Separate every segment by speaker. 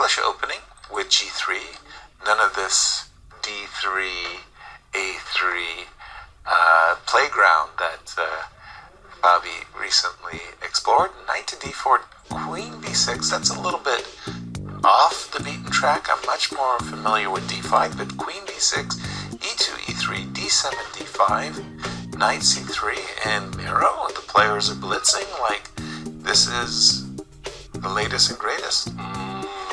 Speaker 1: stylish opening with g3. None of this d3, a3 playground that Fabi recently explored. Knight to d4, queen b6. That's a little bit off the beaten track. I'm much more familiar with d5, but queen b6, e2, e3, d7, d5, knight c3, and Miro. The players are blitzing like this is the latest and greatest.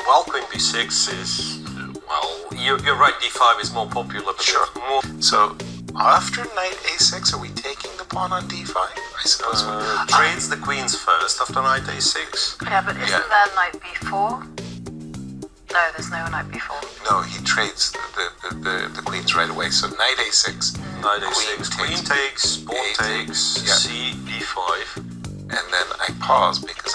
Speaker 2: Well, queen b6 is, well, you're right, d5 is more popular, but
Speaker 1: sure. So after knight a6, are we taking the pawn on d5? I suppose we
Speaker 2: trades the queens first after knight a6.
Speaker 3: Yeah, but isn't there knight b4? No, there's no knight b4.
Speaker 1: No, he trades the queens right away. So knight a6,
Speaker 2: knight a6, queen takes, pawn takes, c, d5.
Speaker 1: And then I pause because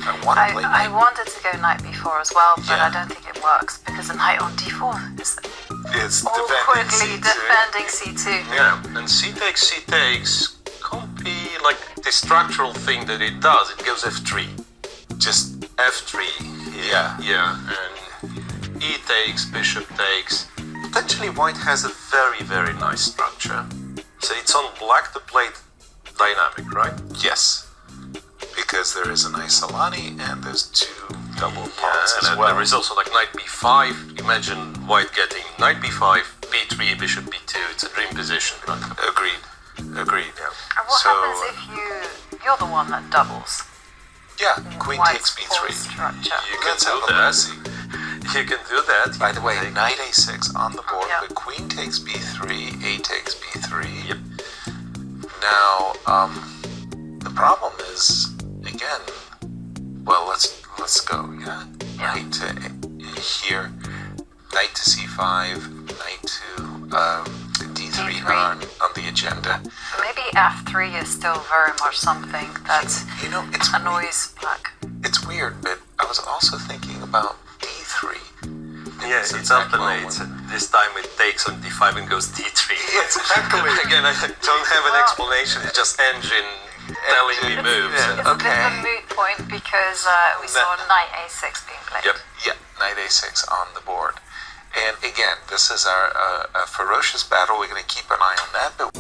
Speaker 1: I want to play knight.
Speaker 3: I wanted to go knight b4 as well, but I don't think it works because the knight on d4 is awkwardly defending c2.
Speaker 2: Yeah, and c takes can't be like the structural thing that it does. It goes f3.
Speaker 1: Just
Speaker 2: f3.
Speaker 1: Yeah.
Speaker 2: And e takes, bishop takes. Potentially white has a very, very nice structure. So it's on black to play dynamic, right?
Speaker 1: Yes. Because there is a nice Solani and there's two double pawns as
Speaker 2: and
Speaker 1: well.
Speaker 2: There is also like knight b5. Imagine white getting knight b5, b3, bishop b2. It's a dream position.
Speaker 1: Agreed.
Speaker 3: And what happens if you're the one that doubles?
Speaker 1: Yeah, queen takes b3.
Speaker 2: You can do that. You can do that.
Speaker 1: By the way, knight a6 on the board, but queen takes b3, a takes b3.
Speaker 2: Yep.
Speaker 1: Now, the problem is, again, well, let's go. Yeah, knight to here, knight to c5, knight to d3 on the agenda.
Speaker 3: Maybe f3 is still very much something that annoys black.
Speaker 1: It's weird, but I was also thinking about d3.
Speaker 2: Yes, it alternates. This time it takes on d5 and goes d3.
Speaker 1: Exactly.
Speaker 2: Again, I don't have an explanation. It's just engine telling me moves.
Speaker 3: It's a bit of a moot point because we saw knight a6 being played.
Speaker 2: Yep.
Speaker 1: Yeah, knight a6 on the board. And again, this is our a ferocious battle. We're going to keep an eye on that. But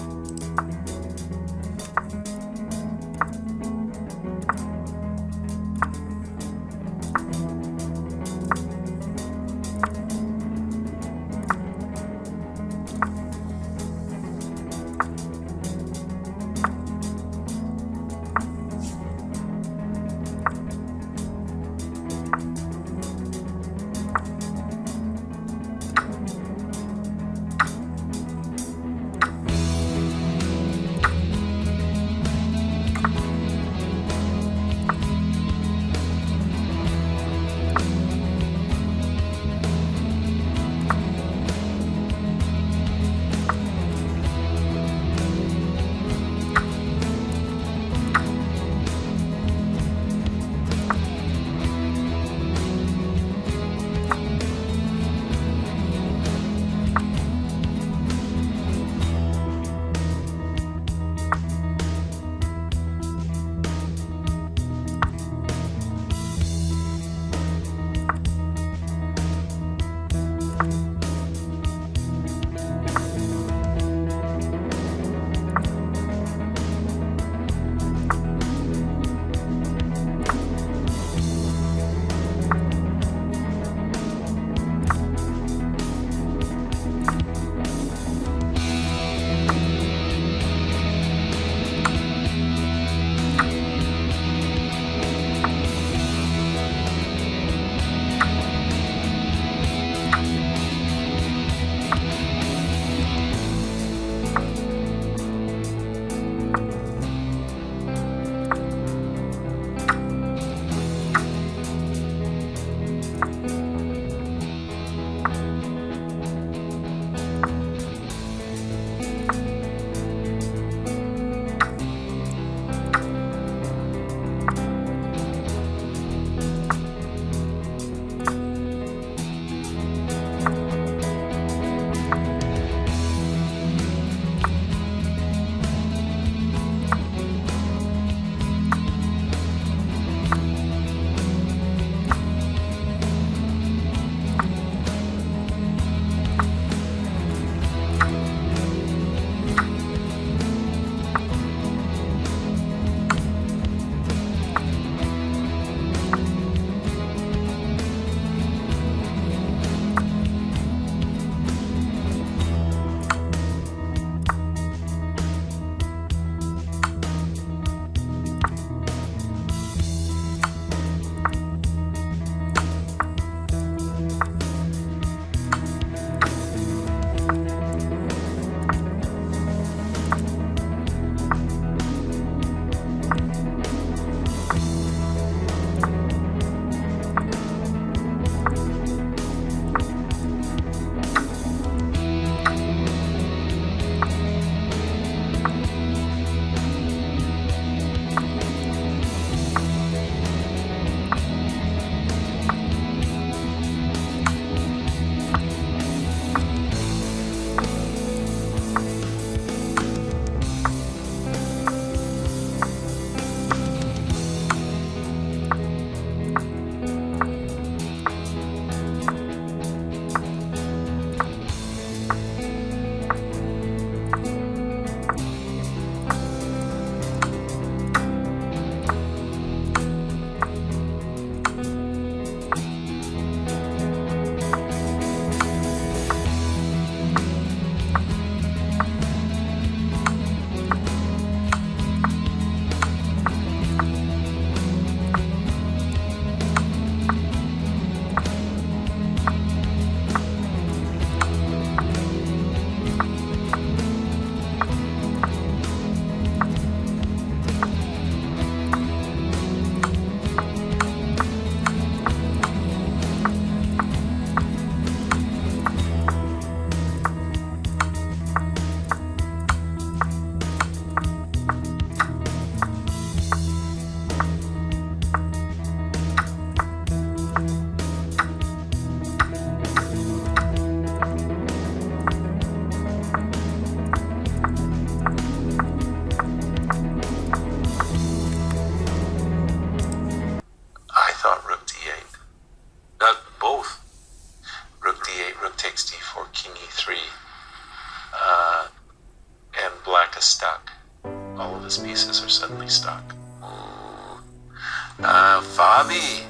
Speaker 1: Fabi.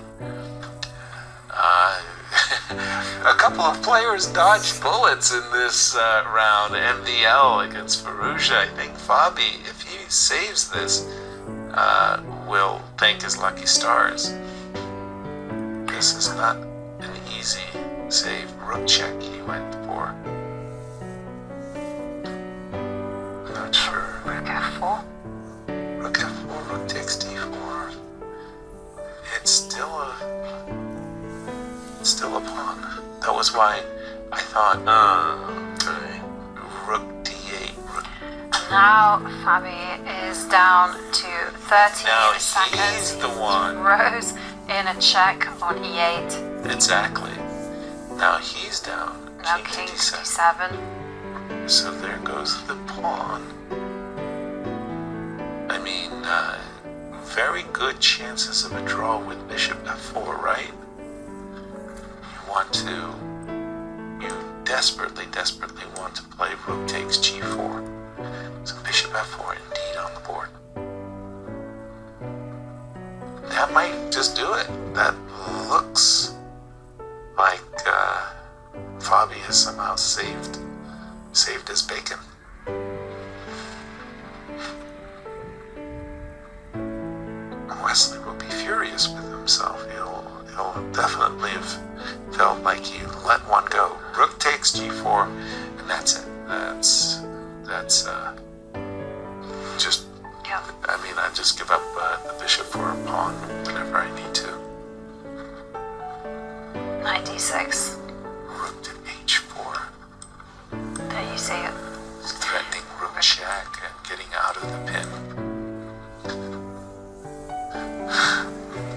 Speaker 1: A couple of players dodged bullets in this round. MDL against Faruja. I think Fabi, if he saves this, will thank his lucky stars. This is not an easy save. Rook check he went for. Not sure.
Speaker 3: Rook F4.
Speaker 1: Rook F4, rook takes D4. It's still a pawn. That was why I thought, okay, rook D8.
Speaker 3: And now Fabi is down to 13
Speaker 1: Now
Speaker 3: seconds.
Speaker 1: he's the one.
Speaker 3: Rose in a check on E8.
Speaker 1: Exactly. Now he's down.
Speaker 3: Now
Speaker 1: King
Speaker 3: king
Speaker 1: to
Speaker 3: to
Speaker 1: D7.
Speaker 3: D7.
Speaker 1: So there goes the pawn. I mean, very good chances of a draw with bishop F4, right? You desperately want to play rook takes G4. So bishop F4 indeed on the board. That might just do it. That looks like Fabi has somehow saved his bacon. Wesley will be furious with himself. He'll definitely have felt like he let one go. Rook takes G4, and that's it. That's just.
Speaker 3: Yep.
Speaker 1: I mean, I just give up the bishop for a pawn whenever I need to.
Speaker 3: Knight D6.
Speaker 1: Rook to H4.
Speaker 3: There you see it.
Speaker 1: Threatening rook check and getting out of the pin.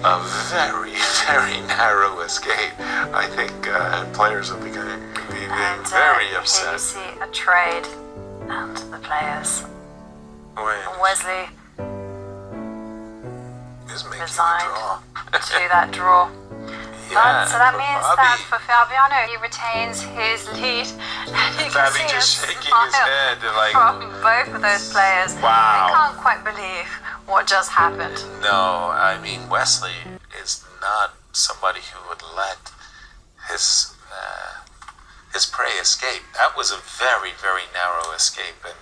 Speaker 1: A very, very narrow escape. I think players will be being very upset.
Speaker 3: Here you see a trade and the players. Wesley
Speaker 1: is making
Speaker 3: resigned
Speaker 1: a draw.
Speaker 3: to that draw.
Speaker 1: Yeah,
Speaker 3: So that
Speaker 1: for
Speaker 3: means
Speaker 1: Fabi.
Speaker 3: that for Fabiano, he retains his lead. And you can
Speaker 1: Fabi
Speaker 3: see
Speaker 1: just
Speaker 3: a
Speaker 1: shaking
Speaker 3: smile
Speaker 1: his head like,
Speaker 3: from both of those players.
Speaker 1: Wow.
Speaker 3: They can't quite believe what just happened.
Speaker 1: No, I mean, Wesley is not somebody who would let his prey escape. That was a very, very narrow escape, and